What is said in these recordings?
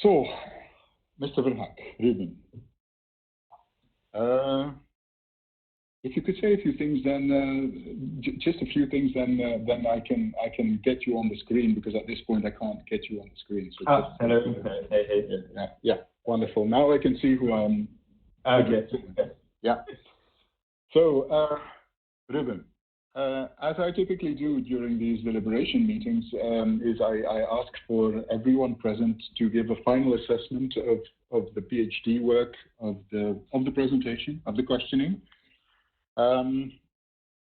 So, Mr. Verhack, Ruben, if you could say a few things, then just a few things, then I can get you on the screen, because at this point I can't get you on the screen. So hello. Hey. Yeah, wonderful. Now I can see who I'm. Okay. Yeah. So, Ruben, as I typically do during these deliberation meetings, is I ask for everyone present to give a final assessment of the PhD work, of the presentation, of the questioning. And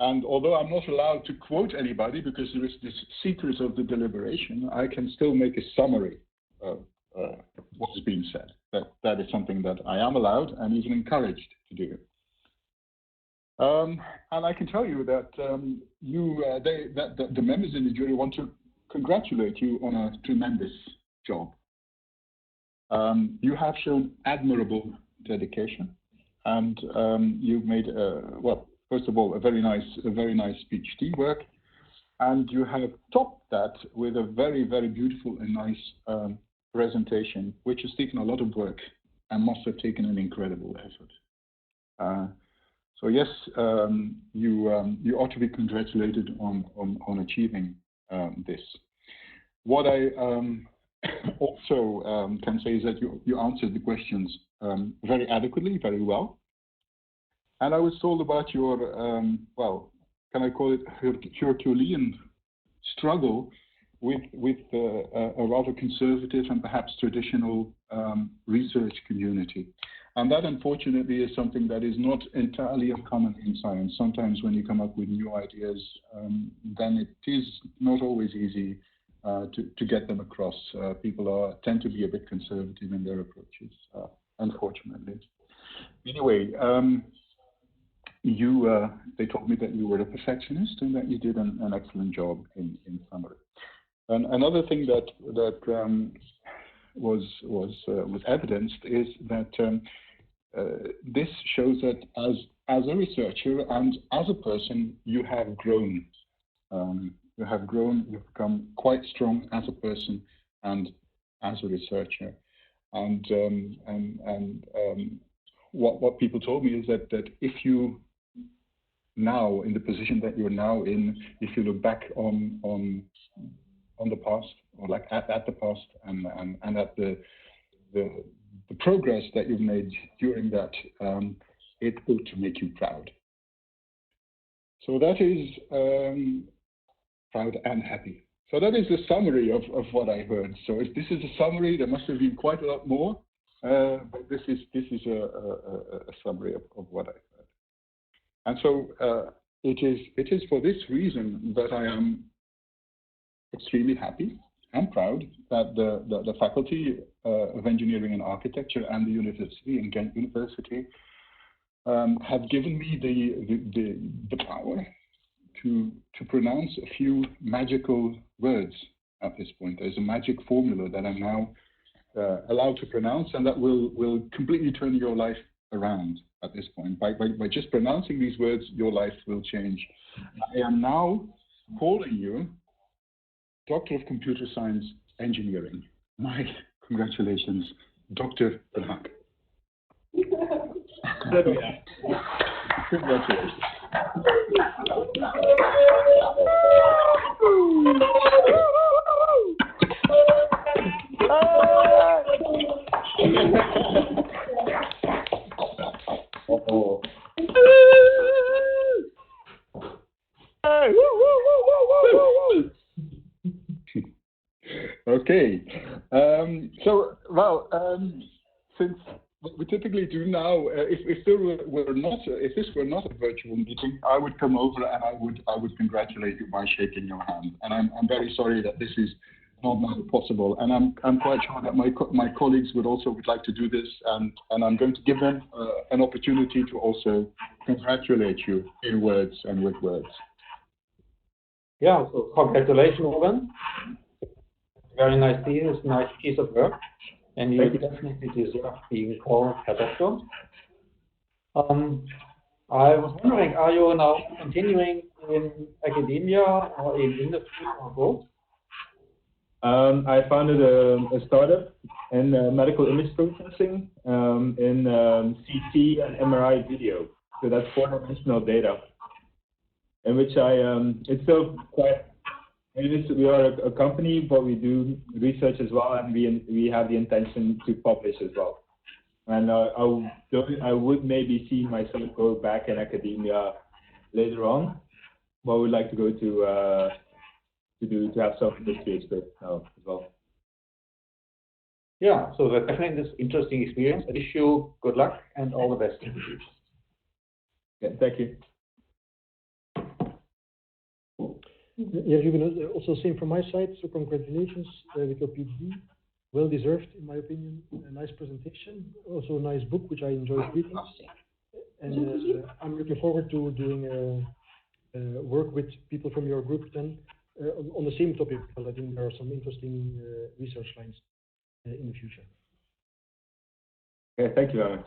although I'm not allowed to quote anybody because there is this secret of the deliberation, I can still make a summary of what's been said. That is something that I am allowed and even encouraged to do. And I can tell you that the members in the jury want to congratulate you on a tremendous job. You have shown admirable dedication, and you've made well, first of all, a very nice PhD work, and you have topped that with a very, very beautiful and nice presentation, which has taken a lot of work and must have taken an incredible effort. So yes, you ought to be congratulated on achieving this. What I also can say is that you answered the questions very adequately, very well. And I was told about your, well, can I call it Herculean struggle with a rather conservative and perhaps traditional research community. And that, unfortunately, is something that is not entirely uncommon in science. Sometimes when you come up with new ideas, then it is not always easy to get them across. People tend to be a bit conservative in their approaches, unfortunately. Anyway, they told me that you were a perfectionist and that you did an excellent job in summary. And another thing that was evidenced is that this shows that as a researcher and as a person, you have grown. You've become quite strong as a person and as a researcher. And what people told me is that if you now, in the position that you're now in, if you look back on the past, or like at the past, and at the progress that you've made during that, it ought to make you proud. So that is proud and happy. So that is the summary of what I heard. So if this is a summary, there must have been quite a lot more, but this is a summary of what I heard. And so it is for this reason that I am extremely happy and proud that the Faculty of Engineering and Architecture and the university, in Ghent University, have given me the power to pronounce a few magical words at this point. There's a magic formula that I'm now allowed to pronounce, and that will completely turn your life around at this point. By just pronouncing these words, your life will change. I am now calling you Doctor of Computer Science Engineering. My congratulations, Dr. Verhack. Congratulations. Okay, so well, since what we typically do now, if this were not a virtual meeting, I would come over and I would congratulate you by shaking your hand. And I'm very sorry that this is not possible. And I'm quite sure that my colleagues would like to do this, and I'm going to give them an opportunity to also congratulate you in words and with words. Yeah, so congratulations, Ruben. Very nice piece of work, and you definitely deserve being called a doctor. I was wondering, are you now continuing in academia or in industry or both? I founded a startup in medical image processing in CT and MRI video. So that's four-dimensional data, in which it's still quite. We are a company, but we do research as well, and we have the intention to publish as well. And I would maybe see myself go back in academia later on, but I would like to go to have some industry experience now as well. Yeah, so that's definitely this interesting experience. I wish you good luck and all the best in the future. Yeah, thank you. Yeah, Ruben, also same from my side. So congratulations with your PhD. Well deserved, in my opinion. A nice presentation. Also a nice book, which I enjoyed reading. And I'm looking forward to doing work with people from your group then on the same topic, because I think there are some interesting research lines in the future. Okay, thank you very much.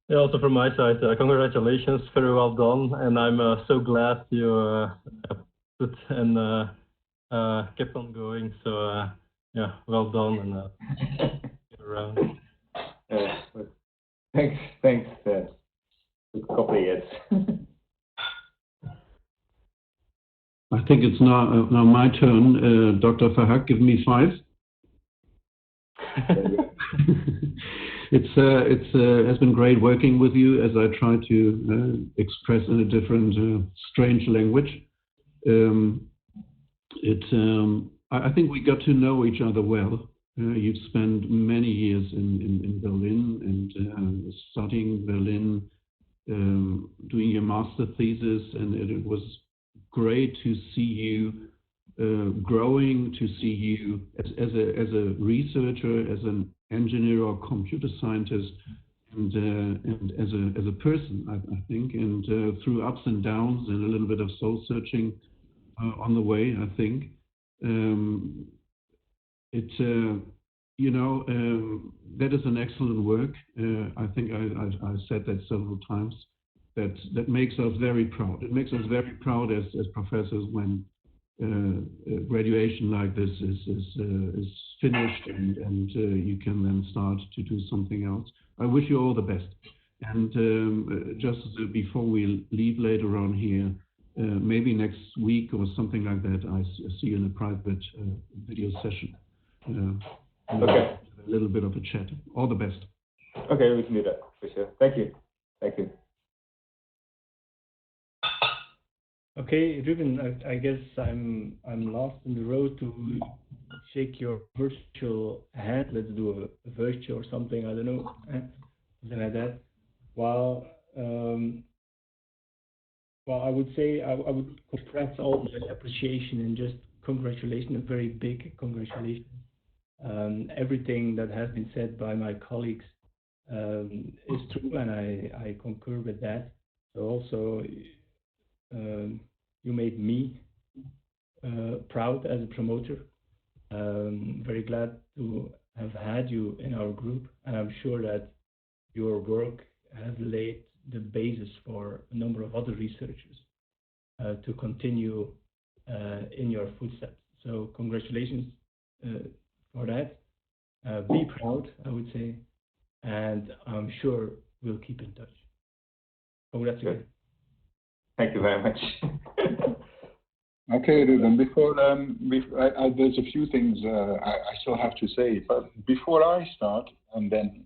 Yeah, also from my side, congratulations, very well done, and I'm so glad you put and kept on going. So yeah, well done, and get around. Thanks. A couple of years. I think it's now my turn. Dr. Verhack, give me 5. It has been great working with you as I try to express in a different, strange language. I think we got to know each other well. You've spent many years in Berlin and studying in Berlin, doing your master thesis, and it was great to see you growing, to see you as a researcher, as an engineer or computer scientist, and as a person, I think, and through ups and downs and a little bit of soul searching on the way, I think. That is an excellent work. I think I said that several times. That makes us very proud. It makes us very proud as professors when graduation like this is finished and you can then start to do something else. I wish you all the best. And just before we leave later on here, maybe next week or something like that, I see you in a private video session. Okay. A little bit of a chat. All the best. Okay, we can do that for sure. Thank you. Okay, Ruben, I guess I'm lost in the road to shake your virtual hand. Let's do a virtual or something, I don't know, something like that. While I would say I would express all my appreciation and just congratulations, a very big congratulations. Everything that has been said by my colleagues is true, and I concur with that. So also, you made me proud as a promoter. Very glad to have had you in our group, and I'm sure that your work has laid the basis for a number of other researchers to continue in your footsteps. So congratulations for that. Be proud, I would say, and I'm sure we'll keep in touch. Congrats again. Thank you very much. Okay, Ruben, before there's a few things I still have to say, but before I start, and then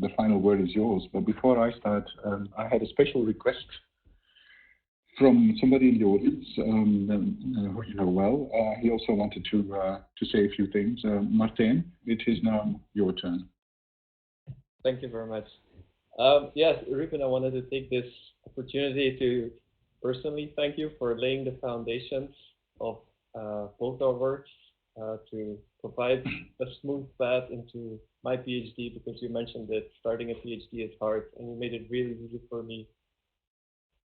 the final word is yours, but before I start, I had a special request from somebody in the audience who you know well. He also wanted to say a few things. Martin, it is now your turn. Thank you very much. Yes, Ruben, I wanted to take this opportunity to personally thank you for laying the foundations of both our works to provide a smooth path into my PhD, because you mentioned that starting a PhD is hard, and you made it really easy for me.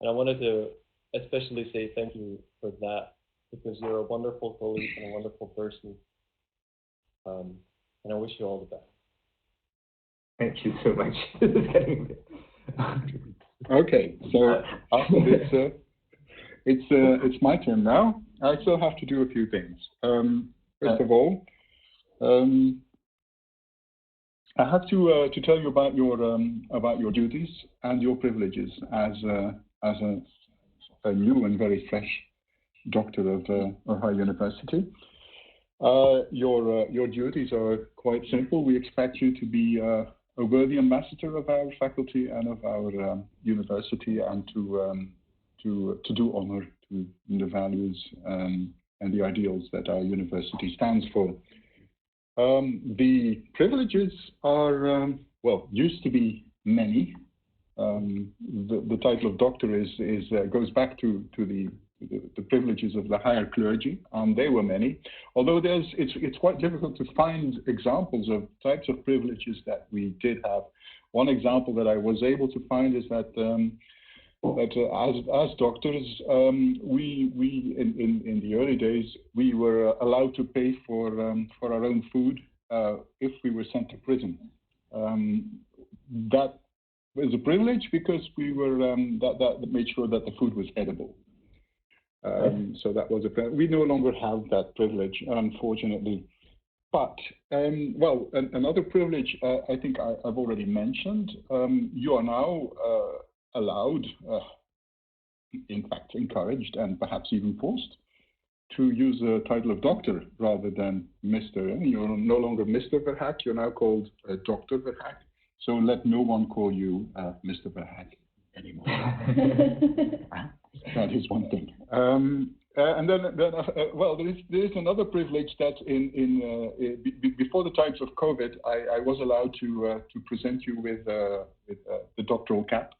And I wanted to especially say thank you for that, because you're a wonderful colleague and a wonderful person. And I wish you all the best. Thank you so much. Okay, so after this, it's my turn now. I still have to do a few things. First of all, I have to tell you about your duties and your privileges as a new and very fresh doctor of Ohio University. Your duties are quite simple. We expect you to be a worthy ambassador of our faculty and of our university, and to do honor to the values and the ideals that our university stands for. The privileges are used to be many. The title of doctor goes back to the privileges of the higher clergy, and they were many. Although it's quite difficult to find examples of types of privileges that we did have. One example that I was able to find is that as doctors, we in the early days, we were allowed to pay for our own food if we were sent to prison. That was a privilege because we were that made sure that the food was edible. So that was we no longer have that privilege, unfortunately. But another privilege I think I've already mentioned. You are now allowed, in fact encouraged, and perhaps even forced to use a title of doctor rather than Mr. You're no longer Mr. Verhack, you're now called Dr. Verhack. So let no one call you Mr. Verhack anymore. That is one thing. And then there is another privilege that before the times of COVID, I was allowed to present you with the doctoral cap.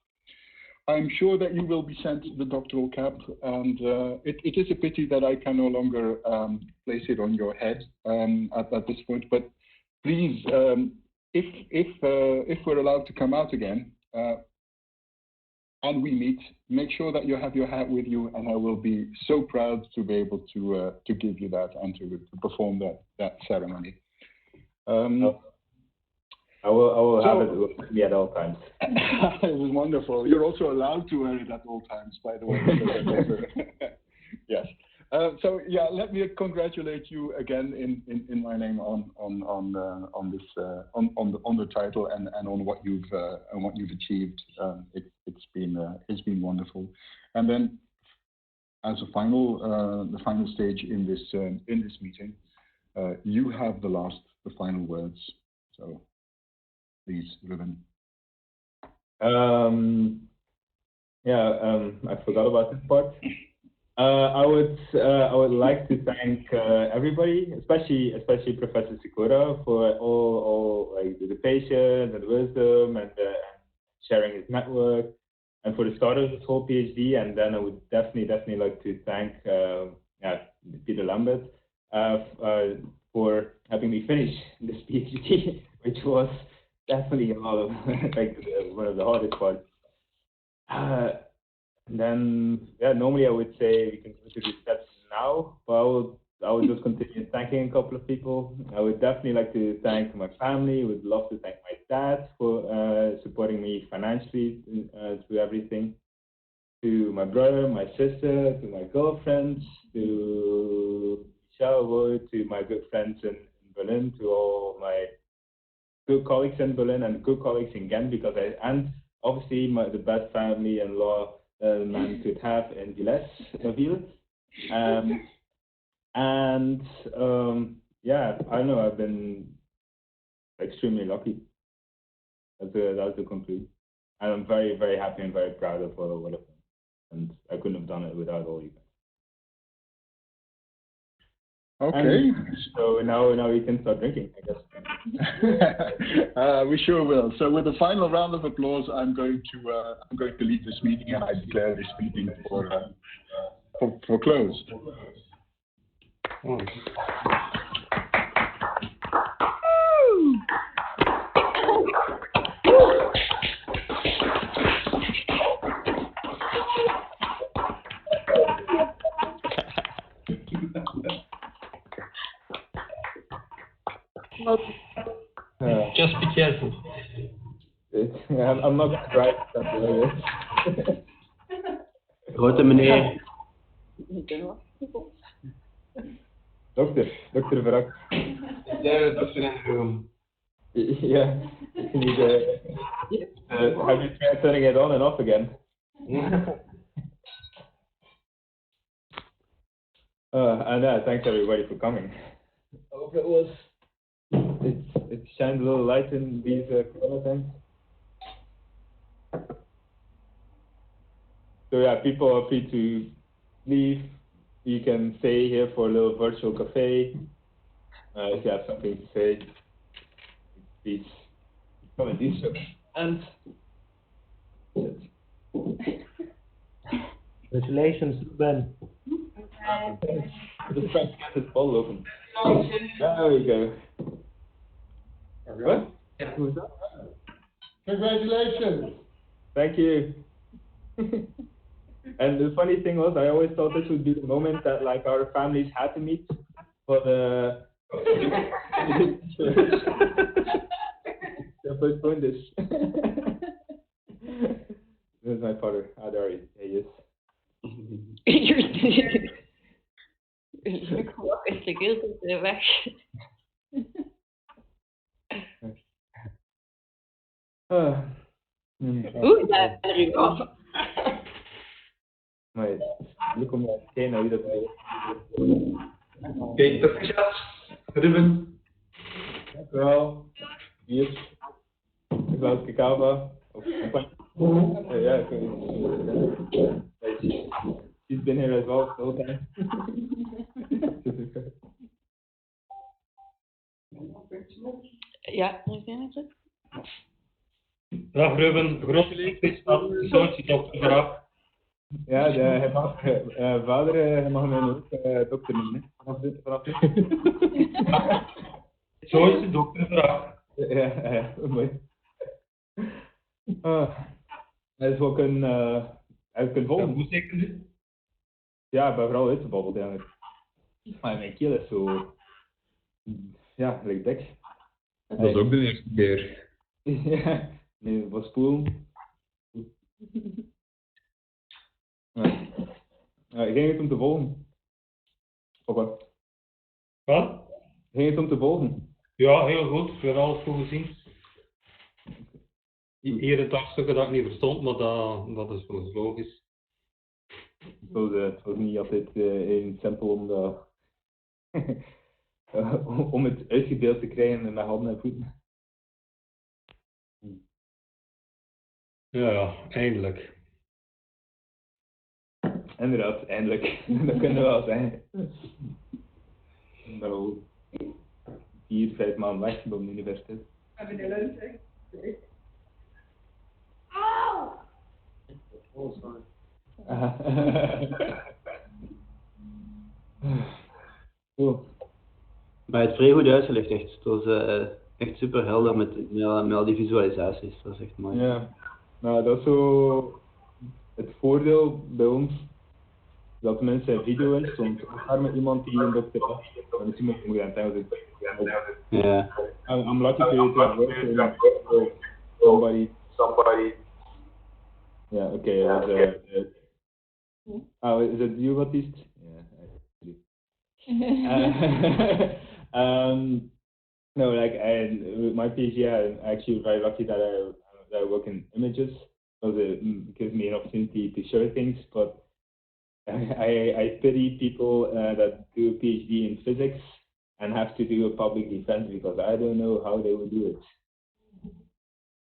I'm sure that you will be sent the doctoral cap, and it is a pity that I can no longer place it on your head at this point. But please, if we're allowed to come out again and we meet, make sure that you have your hat with you, and I will be so proud to be able to give you that and to perform that ceremony. I will have it with me at all times. It was wonderful. You're also allowed to wear it at all times, by the way. Yes. So yeah, let me congratulate you again in my name on the title and on what you've achieved. It's been wonderful. And then, as a the final stage in this meeting, you have the final words. So. Please, Ruben. I forgot about this part. I would like to thank everybody, especially Professor Sikora, for all like the patience and wisdom and sharing his network, and for the start of this whole PhD. And then I would definitely like to thank Peter Lambert for helping me finish this PhD, which was definitely one of the hardest parts. And then, normally I would say we can go to the steps now, but I would just continue thanking a couple of people. I would definitely like to thank my family. Would love to thank my dad for supporting me financially through everything. To my brother, my sister, to my girlfriends, to Michelle, to my good friends in Berlin, to all my good colleagues in Berlin and good colleagues in Ghent, and obviously the best family-in-law man could have in Villers. I know I've been extremely lucky. That's the conclusion. And I'm very, very happy and very proud of what I've done. And I couldn't have done it without all you guys. Okay. And so now we can start drinking, I guess. We sure will. So with a final round of applause, I'm going to leave this meeting, and I declare this meeting for closed. Just be careful. I'm not right that way. Grote meneer. Dokter Verhack. there a doctor in the room. Yeah. You need have you tried turning it on and off again? And thanks everybody for coming. I hope it shined a little light in these corona times. So yeah, people are free to leave. You can stay here for a little virtual cafe. If you have something to say, please come and do so. And Congratulations, Ben. just try to get this bottle open. There we go. What? Who's that? Congratulations. Thank you. And the funny thing was, I always thought this would be the moment that like our families had to meet, but they postponed this. This is my father. There he is. Ik geloof is de heel weg. Oeh, daar ben ik af. Maar look om meteen naar wie dat is. Oké, proficiat. Ruben. Dank u wel. Hier. Ik laat Kakava. Ja, ik weet. He's been here as well the whole time. Ja, ik ben het. Dag Ruben, grote leeftijd, zoontje dokter Verhack. Ja, hij mag, vader mag mij ook dokter noemen. Vanaf dit. Zoontje dokter Verhack. Ja, mooi. Hij is ook een volgen. Hoe zeker nu? Ja, ik ben vooral uitgebabbeld eigenlijk. Maar mijn keel is zo... Ja, lijkt dik. Dat was ook de eerste keer. Ja, nee, wat spoelen. Ik ging het om te volgen. Papa. Wat? Ging het om te volgen? Ja, heel goed. We hebben alles goed gezien. Hier een dagstukken dat ik niet verstond, maar dat is volgens logisch. Het was niet altijd even simpel om dat... om het uitgebeeld te krijgen met handen en voeten. Ja, eindelijk. Inderdaad, eindelijk. Dat kunnen we wel zeggen. Ik ben al 4-5 maanden weg op de universiteit. Heb je de lunch? Oh, sorry. Cool. Maar het vrij goed uitgelegd, echt. Het was echt super helder met al die visualisaties. Dat is echt mooi. Ja, nou dat is zo het voordeel bij ons, dat mensen een video is, soms gaan met iemand die een dokter is, dan is iemand moet aan het Engels. Ja. I'm lucky to have worked with somebody. Yeah, okay. Is it you, Baptiste? Yeah. No, like with my PhD, I'm actually very lucky that I work in images because it gives me an opportunity to show things. But I pity people that do a PhD in physics and have to do a public defense because I don't know how they would do it.